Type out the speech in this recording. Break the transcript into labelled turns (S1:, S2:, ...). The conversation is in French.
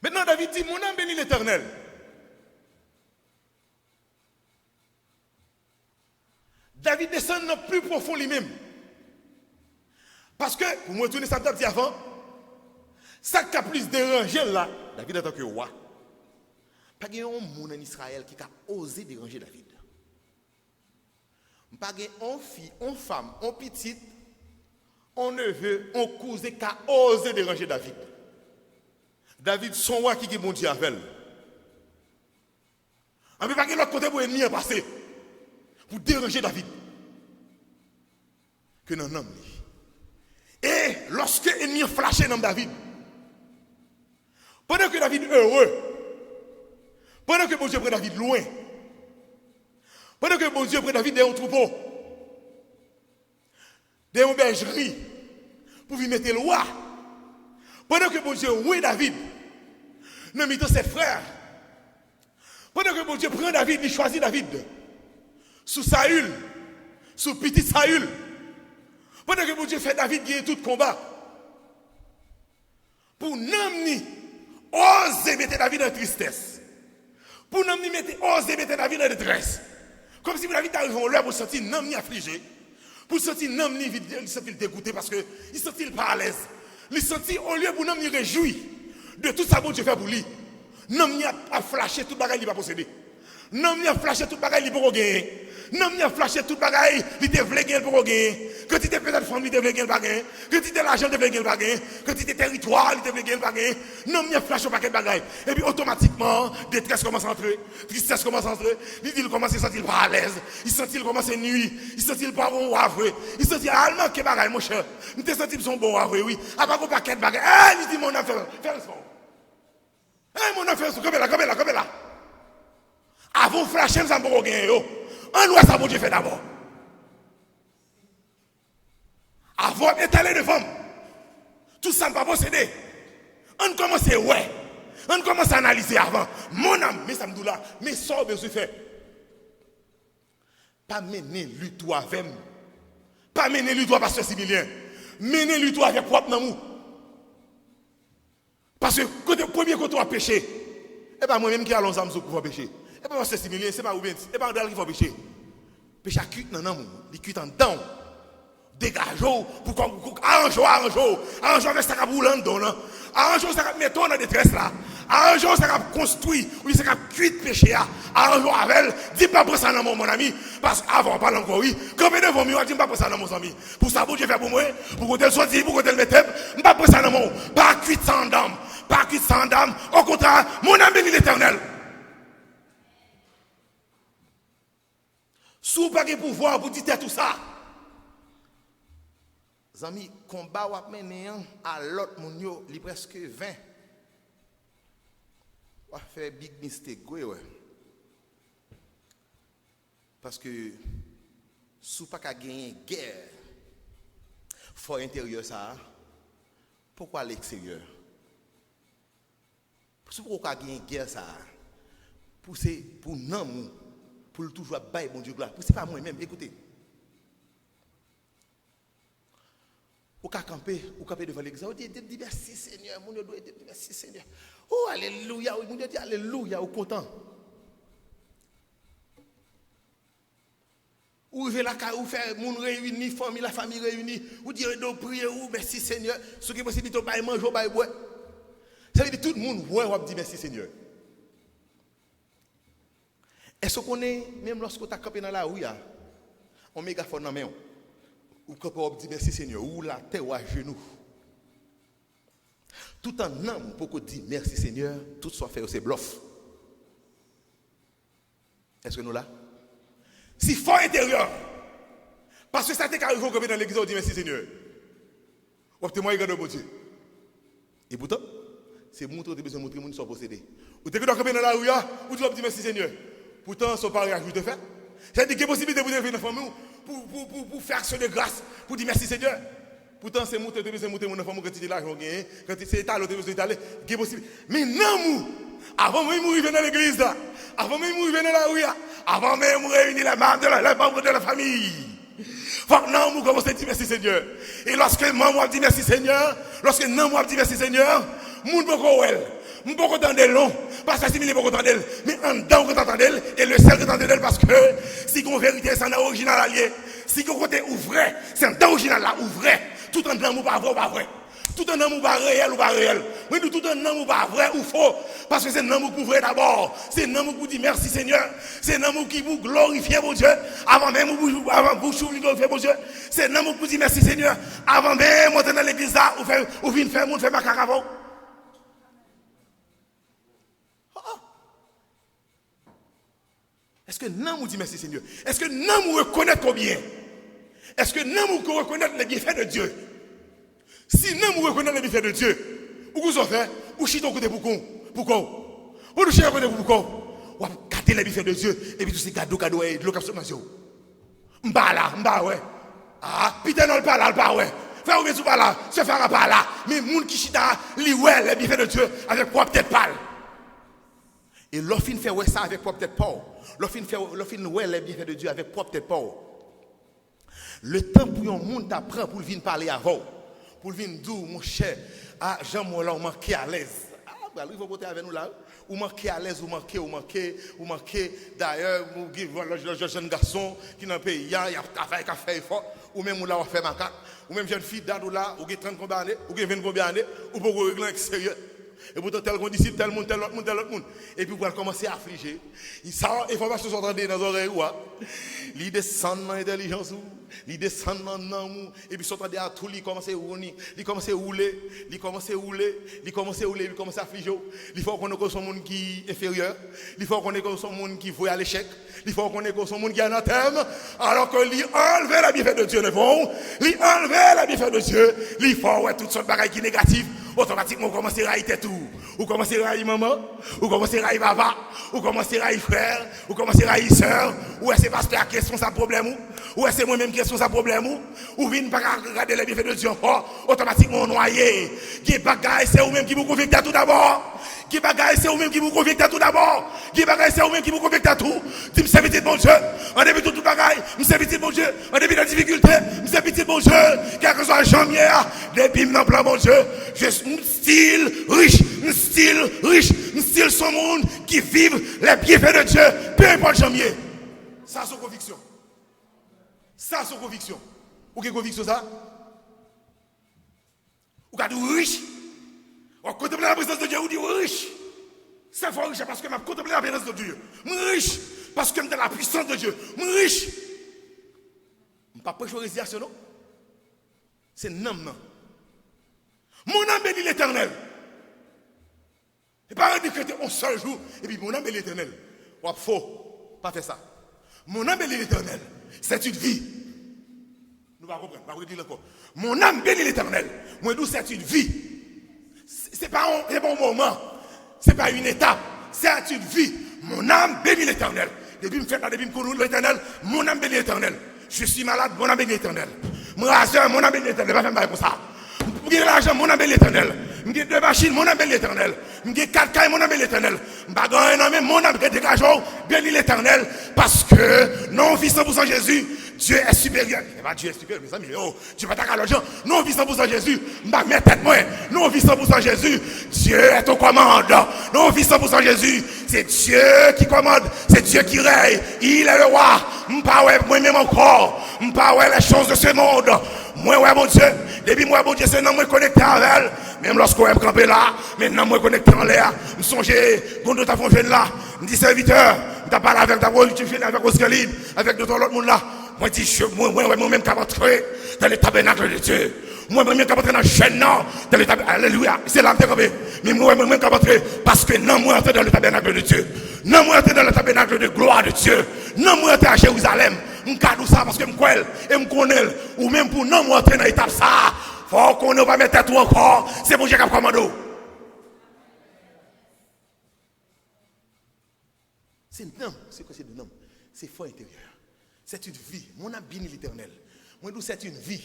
S1: Maintenant, David dit, mon âme bénit l'Éternel. David descend dans le plus profond lui-même. Parce que, pour me retourner ça dit avant, ça qui a plus dérangé là, David en tant que roi, pas de monde en Israël qui a osé déranger David. Pas de fille, une femme, une petite, un neveu, un cousin qui a osé déranger David. David, son roi qui est bon Dieu avec elle. On ne peut pas que l'autre côté pour ennemi passer, pour déranger David. Que non, non. Et lorsque l'ennemi a flashé dans David, pendant que David est heureux, pendant que bon Dieu prend David loin, pendant que bon Dieu prend David dans un troupeau, dans une bergerie, pour lui mettre le roi, pendant que bon Dieu oué David, dans le ses frères, pendant que bon Dieu prend David, il choisit David, sous Saül, sous petit Saül, pendant que bon Dieu fait David gagner tout combat, pour n'amener oser mettre David en tristesse. Pour n'amener oser mettre David en détresse. Comme si David arrive en l'heure pour sentir n'amener affligé. Pour sentir n'amener il sentit dégoûté parce que il sentit pas à l'aise. Il sentit au lieu pour n'amener réjoui de tout ça bon Dieu fait pour lui. N'amener a flashé tout bagage il va posséder. N'amener a flashé tout bagage il pour gagner. N'amener a flashé tout bagage il te voulait gagner pour gagner. Quand tu étais peut-être famille il te voulait gagner bagage. Quand tu étais l'argent il te voulait gagner bagage. Quand tu étais territoire il te voulait gagner bagage. N'amener a flashé au paquet bagage. Et puis automatiquement détresse commence à entrer, tristesse commence à entrer. Il commence à se sentir pas à l'aise. Il sentit il commence à nuit. Il sentit pas bon avoué. Il sentit allemand que bagage mon cher. Il te sentit son bon avoué oui. À pas un paquet bagage. Il dit mon affaire faire le son. Mon affaire comme là. Avant flasher ça pour gagner yo. On doit ça bon Dieu fait d'abord. Avant étaler de femme. Tout ça ne va pas posséder. On commence ouais. On commence à analyser avant. Mon âme, mais ça me dit là, mais ça besoin faire. Pas mener lui toi avec. Pas mener lui toi pasteur Similien. Mener lui toi avec propre amour. Parce que quand le premier côté a péché, et pas moi-même qui allons ensemble pour pécher. Et pas pasteur Similien, c'est pas ou bien, et pas Andal qui faut pécher. Péché à cuite non non, il cuite en dedans. Dégageons pour qu'on arrangeons avec ça qui boule en dedans. Arrangeons ça qui met en détresse là. Arrangeons ça qui construit, ou ça qui cuite péché là. Arrangeons avec elle, dis pas pour ça dans mon ami parce qu'avant parle encore oui. Quand même devant moi, dis pas pour ça dans mon ami. Pour ça bon Dieu fait pour moi, pour que tel soit dit, pour que tel mette, pas pour ça dans mon, pas cuite sans dame, pas cuite sans dame. Au contraire, mon âme bénit l'Éternel. Sous pas de pouvoir pour dire tout ça. Zami, combat ou mené à l'autre moun yo, li presque 20. Ou fait big mistake ouais. Parce que sous pas ka gagner guerre. Faut intérieur ça. Pourquoi l'extérieur? Pourquoi gagner guerre ça? Pour non pour toujours bailler bon Dieu gloire. C'est pas moi-même, écoutez. Ou camper devant l'église. On dit merci Seigneur, mon Dieu doit dire merci Seigneur. Oh alléluia, mon Dieu dit alléluia, ou content. Ou veut la ou faire mon réuni, famille, la famille réunie, ou dire de prier ou merci Seigneur, ce qui est possible de bailler manger, bailler boire. Ça veut dire tout le monde ouais, on dit merci Seigneur. Est-ce qu'on est, même lorsqu'on t'a campé dans la rue, on mégaphone dans la main, ou quand on dit merci Seigneur, ou la terre ou à genoux. Tout en âme, pour qu'on dise merci Seigneur, tout soit fait au c'est bluff. Est-ce que nous là? Si fort intérieur, parce que ça t'est arrivé au dans l'église, on dit merci Seigneur. Ou témoin regarde bon Dieu. Et pourtant, c'est montrer que besoin de montrer que nous sommes possédés. Ou t'es dans la rue, ou tu dis merci Seigneur. Pourtant, son pari a juste fait. C'est-à-dire qu'il y a possibilité de venir dans la famille pour faire action de grâce, pour dire merci Seigneur. Pourtant, c'est monter, de monter mon enfant, quand tu dis l'argent gagné, quand tu sais étaler, tu es étaler, il y a possibilité. Mais non, avant même de mourir dans l'église, là, avant même de mourir dans la rue, avant même de réunir les membres de la famille. Faut que non, nous commençons à dire merci Seigneur. Et lorsque maman dit merci Seigneur, lorsque non, moi dit merci Seigneur, moun boko wel. Je ne suis pas content d'elle, non. Parce que si je ne suis pas content d'elle, mais en dedans, je content d'elle, et le seul content d'elle, parce que si on vérité, c'est un original allié. Si on côté ou vrai, c'est un original là, ou vrai. Tout en dedans, ou pas vrai, ou pas vrai. Tout un amour pas réel ou pas réel. Mais tout un amour pas vrai ou faux. Parce que c'est un amour pour vrai d'abord. C'est un amour pour dire merci Seigneur. C'est un amour qui vous glorifie mon Dieu. Avant même vous glorifier mon Dieu. C'est un amour pour dire merci Seigneur. Avant même monter dans l'église là, ou venir faire mon faire ma caravane. Est-ce que non vous dit merci Seigneur? Est-ce que non vous reconnaît combien? Est-ce que non vous reconnaît les bienfaits de Dieu? Si nous reconnaissons les bienfaits de Dieu, où vous en faites, ou chitez au côté pourquoi? Ou nous chitez au côté pourquoi? Ou gâter les bienfaits de Dieu, et puis tous ces cadeaux, et de l'occasion de m'ba ouais. Ah, putain, non, pas là, ouais. Faire ou bien tout pas là, se faire pas là. Mais moun qui chita, li ouais, les bienfaits de Dieu, avec propre tête pâle. Et l'offre fait ouais ça avec propre tête pâle. L'offre ouais les bienfaits de Dieu avec propre tête pâle. Le temps pour un monde t'apprend pour venir parler avant. Pour venir d'où, mon cher, ah, Jean-Moi là, on manquait à l'aise. Ah, bah, il faut voter avec nous là. Ou manquer à l'aise, ou manquer. D'ailleurs, le jeune garçon qui dans le pays, il y a un fait fort. Ou même là, on fait ma carte. Ou même jeune fille d'ado là, ou qui 30 combien d'années, ou qui 20 combien d'années, ou pour régler l'extérieur. Et pourtant, tel qu'on disciple, tel monde, tel autre monde. Et puis, pour commencer à affliger. Ça, il faut pas se entendre dans les oreilles. Il descend dans l'intelligence. Il descend dans l'amour. Et puis, s'entendre à tout, il commence à rouler. Il commence à affliger. Il faut qu'on ait son monde qui est inférieur. Il faut qu'on ait son monde qui voit à l'échec. Il faut qu'on ait son monde qui est anathème. Alors que lui enlever la bienfait de Dieu, lui enlever la bienfait de Dieu. Il faut toutes sortes de bagailles qui sont négatives. Automatiquement, on commence à railler tout. Ou commence à railler maman, ou commence à railler papa, ou commence à railler frère, ou commence à railler soeur, ou est-ce que pasteur qui est responsable problème, ou est-ce que moi-même qui est responsable problème, ou vient pas regarder les bienfaits de Dieu, automatiquement noyé. Qui bagaille, c'est vous-même qui vous convictez à tout d'abord. Qui bagaille, c'est vous-même qui vous convictez à tout d'abord. Qui bagaille, c'est vous-même qui vous convictez à tout. Tu me sais petit bon Dieu, en début de tout bagaille, me sais petit bon Dieu, en début de la difficulté, me sais petit bon Dieu, quel que soit janvier, depuis mon plan bon Dieu, je suis style riche, son monde qui vive les bienfaits de Dieu, peu importe janvier. Ça, c'est conviction. Ou quelle conviction ça? Ou qu'a dit riche? On contemple la présence de Dieu, ou dit riche. C'est fort riche parce que je contemple la présence de Dieu. Je suis riche parce que je suis dans la puissance de Dieu. Je suis riche. Je ne peux pas prêcher résignation, non? C'est non. Mon âme bénit l'Éternel. Et pas décréter un seul jour, et puis mon âme bénit l'Éternel. Ou faux, pas faire ça. Mon âme bénit l'Éternel. C'est une vie. Nous ne comprenons pas, dire encore. Mon âme bénit l'Éternel. Moi, d'où c'est une vie. Ce n'est pas un bon moment. Ce n'est pas une étape. C'est une vie. Mon âme bénit l'Éternel. Depuis que je fais depuis que je l'Éternel, mon âme bénit l'Éternel. Je suis malade, mon âme bénit l'Éternel. Mon raseur, mon âme bénit l'Éternel. Je ne vais pas faire comme ça. J'ai l'argent, mon âme bénit l'Éternel. J'ai deux machines, mon âme bénit l'Éternel. J'ai 4 cailles, mon âme bénit l'Éternel. Mon âme bénit l'Éternel. Parce que non, vit 100% Jésus. Dieu est supérieur. Dieu est supérieur, mes amis. Tu vas t'attaquer à l'argent. Non, vit 100% Jésus. Ma mère tête moi. Non, vit 100% Jésus. Dieu est au commande. Non, vit 100% Jésus. C'est Dieu qui commande. C'est Dieu qui règne. Il est le roi. Moi-même encore. Les choses de ce monde. Moi, mon Dieu. Depuis moi, mon Dieu, c'est non, moi connecté avec elle. Même lorsqu'on est campé là, maintenant, moi connecté en l'air. Je songe, quand tu as fait là, je dis serviteur, tu as parlé avec ta voix, tu viens avec Oscar Libre, avec d'autres autres monde là. Moi, je dis, moi-même, capable d'entrer dans le tabernacle de Dieu. Moi-même, capable d'entrer dans le chaîne, dans le tabernacle. Alléluia. C'est là que tu es. Mais moi-même, capable d'entrer. Parce que non, moi, entrer dans le tabernacle de Dieu. Non, moi, entrer dans le tabernacle de gloire de Dieu. Non, moi, entrer à Jérusalem. Je cadeau ça parce que je crois et je connais. Ou même pour non, moi, entrer dans l'étape ça. Faut qu'on ne va mettre tout encore. C'est pour Dieu qui a commandé. C'est non. C'est quoi c'est de non? C'est foi intérieur. C'est une vie. Mon âme bénit l'Éternel. Moi, d'où c'est une vie.